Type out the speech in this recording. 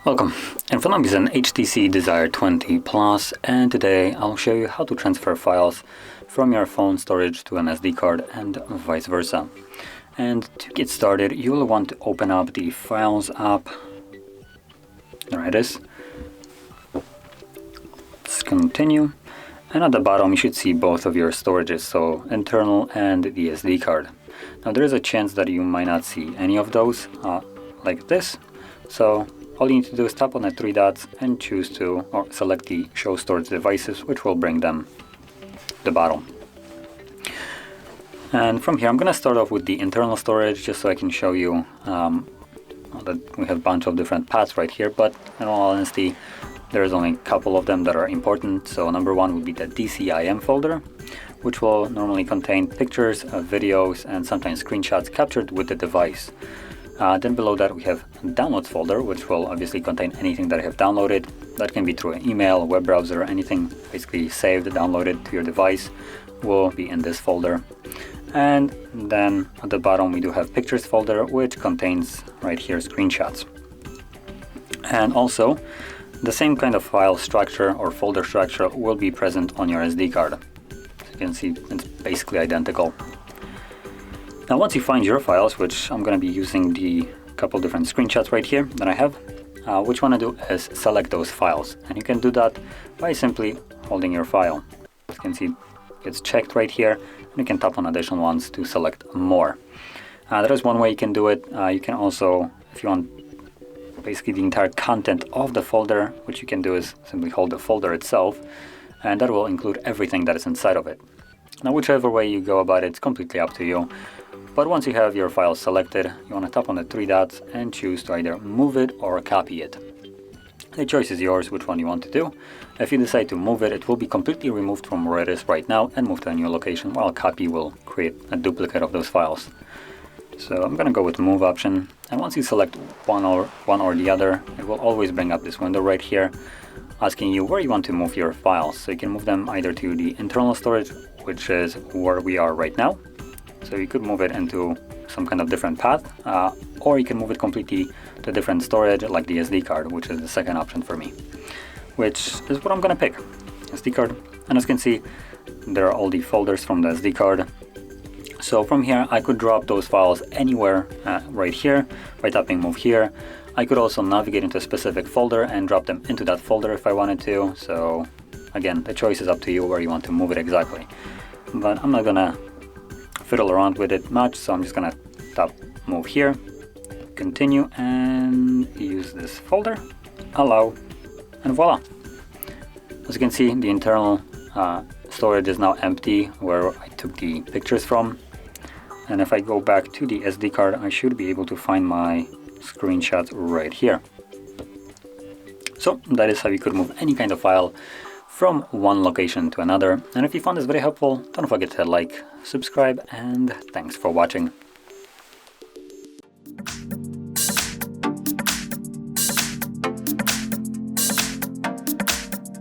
Welcome. In front of me is an HTC Desire 20 Plus, and today I'll show you how to transfer files from your phone storage to an SD card and vice versa. And to get started, you will want to open up the Files app. There it is. Let's continue. And at the bottom you should see both of your storages, so internal and the SD card. Now there is a chance that you might not see any of those like this. So all you need to do is tap on the three dots and choose to, or select the Show Storage Devices, which will bring them to the bottom. And from here I'm going to start off with the internal storage, just so I can show you that we have a bunch of different paths right here, but in all honesty there's only a couple of them that are important. So number one would be the DCIM folder, which will normally contain pictures, videos, and sometimes screenshots captured with the device. Then below that we have Downloads folder, which will obviously contain anything that I have downloaded. That can be through an email, web browser, anything basically saved, downloaded to your device will be in this folder. And then at the bottom we do have Pictures folder, which contains right here screenshots. And also the same kind of file structure or folder structure will be present on your SD card. As you can see, it's basically identical. Now once you find your files, which I'm going to be using the couple different screenshots right here that I have, what you want to do is select those files. And you can do that by simply holding your file. As you can see, it's checked right here, and you can tap on additional ones to select more. There is one way you can do it. You can also, if you want basically the entire content of the folder, what you can do is simply hold the folder itself, and that will include everything that is inside of it. Now whichever way you go about it, it's completely up to you. But once you have your file selected, you want to tap on the three dots and choose to either move it or copy it. The choice is yours which one you want to do. If you decide to move it, it will be completely removed from where it is right now and moved to a new location, while copy will create a duplicate of those files. So I'm going to go with move option, and once you select one or the other, it will always bring up this window right here asking you where you want to move your files. So you can move them either to the internal storage, which is where we are right now. So you could move it into some kind of different path, or you can move it completely to different storage like the SD card, which is the second option for me, which is what I'm going to pick, SD card. And as you can see, there are all the folders from the SD card. So from here I could drop those files anywhere right here by tapping move here. I could also navigate into a specific folder and drop them into that folder if I wanted to. So again, the choice is up to you where you want to move it exactly. But I'm not gonna fiddle around with it much, so I'm just gonna tap move here, continue, and use this folder, allow, and voila. As you can see, the internal storage is now empty where I took the pictures from. And if I go back to the SD card, I should be able to find my screenshots right here. So that is how you could move any kind of file from one location to another. And if you found this very helpful, don't forget to like, subscribe, and thanks for watching.